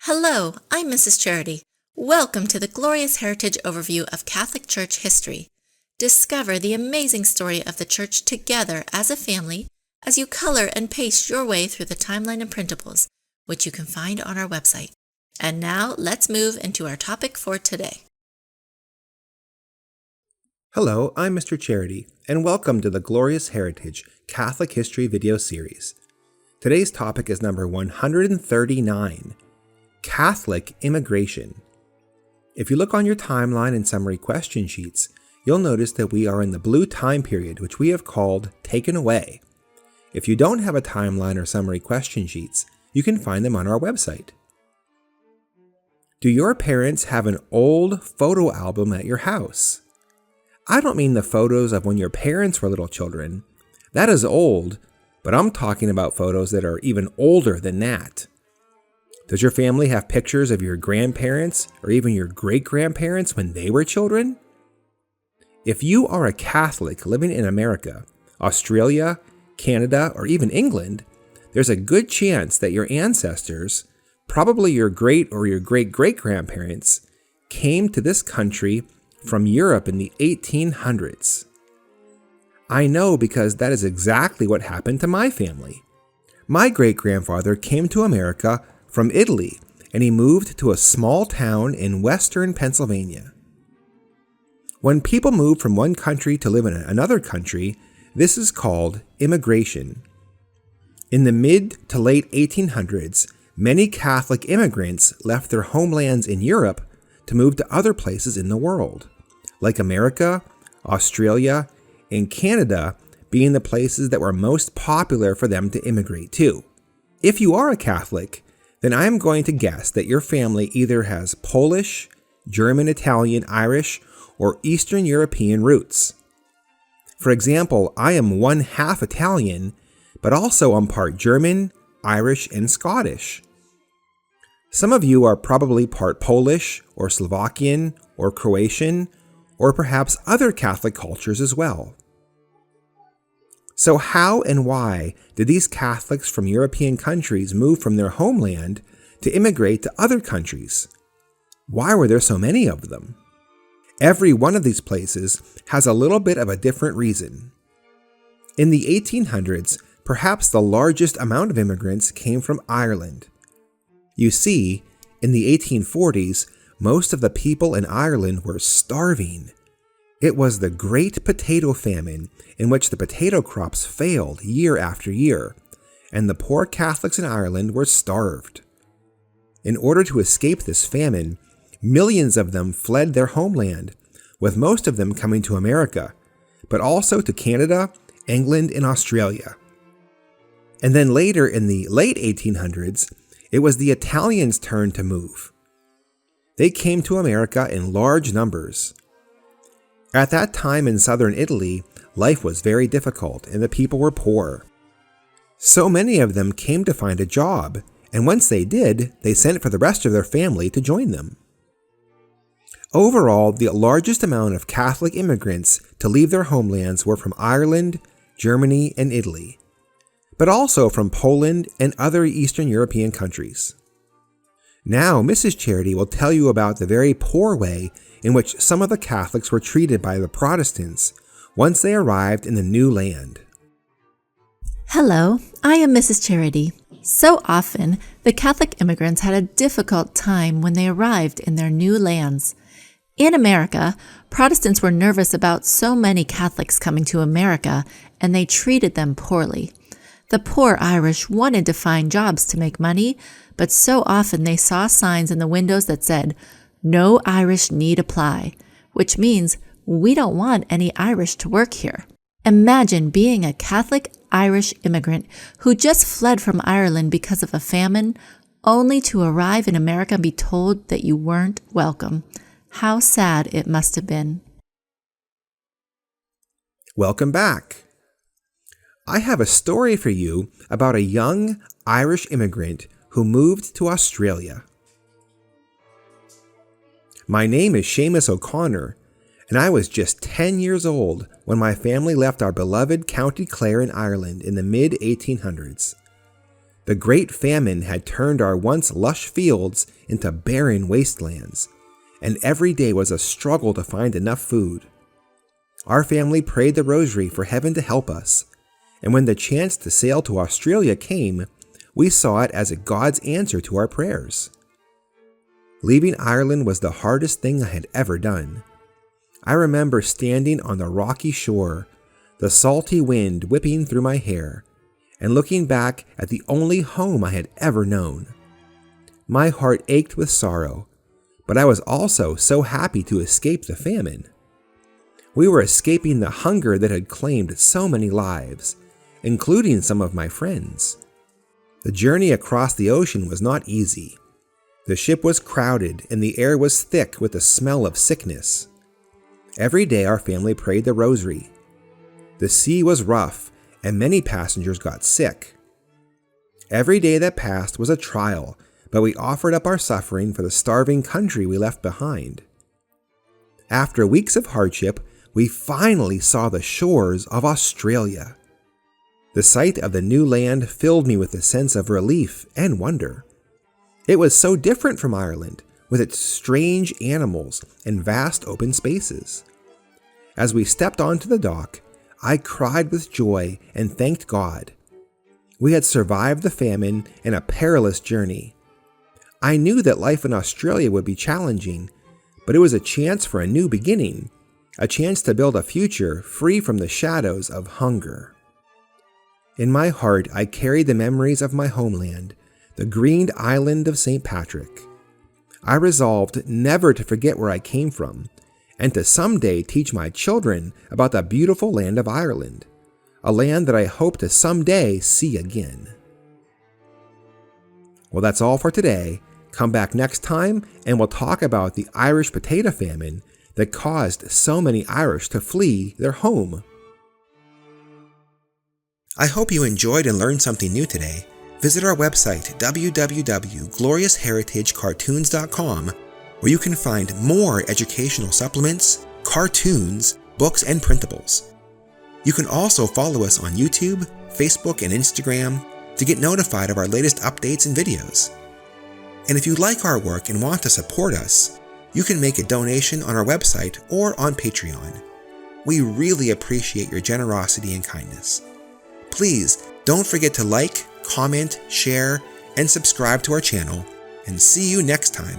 Hello, I'm Mrs. Charity. Welcome to the Glorious Heritage Overview of Catholic Church History. Discover the amazing story of the Church together as a family as you color and paste your way through the timeline and printables, which you can find on our website. And now, let's move into our topic for today. Hello, I'm Mr. Charity, and welcome to the Glorious Heritage Catholic History video series. Today's topic is number 139, Catholic Immigration. If you look on your timeline and summary question sheets, you'll notice that we are in the blue time period, which we have called Taken Away. If you don't have a timeline or summary question sheets, you can find them on our website. Do your parents have an old photo album at your house? I don't mean the photos of when your parents were little children. That is old, but I'm talking about photos that are even older than that. Does your family have pictures of your grandparents or even your great-grandparents when they were children? If you are a Catholic living in America, Australia, Canada, or even England, there's a good chance that your ancestors, probably your great or your great-great-grandparents, came to this country from Europe in the 1800s. I know because that is exactly what happened to my family. My great-grandfather came to America from Italy, and he moved to a small town in western Pennsylvania. When people move from one country to live in another country, this is called immigration. In the mid to late 1800s, many Catholic immigrants left their homelands in Europe to move to other places in the world, like America, Australia, and Canada being the places that were most popular for them to immigrate to. If you are a Catholic, then I am going to guess that your family either has Polish, German, Italian, Irish, or Eastern European roots. For example, I am one half Italian, but also I'm part German, Irish, and Scottish. Some of you are probably part Polish, or Slovakian, or Croatian, or perhaps other Catholic cultures as well. So how and why did these Catholics from European countries move from their homeland to immigrate to other countries? Why were there so many of them? Every one of these places has a little bit of a different reason. In the 1800s, perhaps the largest amount of immigrants came from Ireland. You see, in the 1840s, most of the people in Ireland were starving. It was the Great Potato Famine, in which the potato crops failed year after year, and the poor Catholics in Ireland were starved. In order to escape this famine, millions of them fled their homeland, with most of them coming to America, but also to Canada, England, and Australia. And then later in the late 1800s, it was the Italians' turn to move. They came to America in large numbers. At that time in southern Italy, life was very difficult and the people were poor. So many of them came to find a job, and once they did, they sent for the rest of their family to join them. Overall, the largest amount of Catholic immigrants to leave their homelands were from Ireland, Germany, and Italy, but also from Poland and other Eastern European countries. Now, Mrs. Charity will tell you about the very poor way in which some of the Catholics were treated by the Protestants once they arrived in the new land. Hello, I am Mrs. Charity. So often, the Catholic immigrants had a difficult time when they arrived in their new lands. In America, Protestants were nervous about so many Catholics coming to America, and they treated them poorly. The poor Irish wanted to find jobs to make money, but so often they saw signs in the windows that said, "No Irish need apply," which means we don't want any Irish to work here. Imagine being a Catholic Irish immigrant who just fled from Ireland because of a famine, only to arrive in America and be told that you weren't welcome. How sad it must have been. Welcome back. I have a story for you about a young Irish immigrant who moved to Australia. My name is Seamus O'Connor, and I was just 10 years old when my family left our beloved County Clare in Ireland in the mid-1800s. The Great Famine had turned our once lush fields into barren wastelands, and every day was a struggle to find enough food. Our family prayed the rosary for heaven to help us, and when the chance to sail to Australia came, we saw it as God's answer to our prayers. Leaving Ireland was the hardest thing I had ever done. I remember standing on the rocky shore, the salty wind whipping through my hair, and looking back at the only home I had ever known. My heart ached with sorrow, but I was also so happy to escape the famine. We were escaping the hunger that had claimed so many lives, including some of my friends. The journey across the ocean was not easy. The ship was crowded and the air was thick with the smell of sickness. Every day our family prayed the rosary. The sea was rough and many passengers got sick. Every day that passed was a trial, but we offered up our suffering for the starving country we left behind. After weeks of hardship, we finally saw the shores of Australia. The sight of the new land filled me with a sense of relief and wonder. It was so different from Ireland, with its strange animals and vast open spaces. As we stepped onto the dock, I cried with joy and thanked God. We had survived the famine and a perilous journey. I knew that life in Australia would be challenging, but it was a chance for a new beginning, a chance to build a future free from the shadows of hunger. In my heart, I carried the memories of my homeland, the greened island of St. Patrick. I resolved never to forget where I came from, and to someday teach my children about the beautiful land of Ireland, a land that I hope to someday see again. Well, that's all for today. Come back next time and we'll talk about the Irish potato famine that caused so many Irish to flee their home. I hope you enjoyed and learned something new today. Visit our website, www.gloriousheritagecartoons.com, where you can find more educational supplements, cartoons, books, and printables. You can also follow us on YouTube, Facebook, and Instagram to get notified of our latest updates and videos. And if you like our work and want to support us, you can make a donation on our website or on Patreon. We really appreciate your generosity and kindness. Please don't forget to like, comment, share, and subscribe to our channel, and see you next time.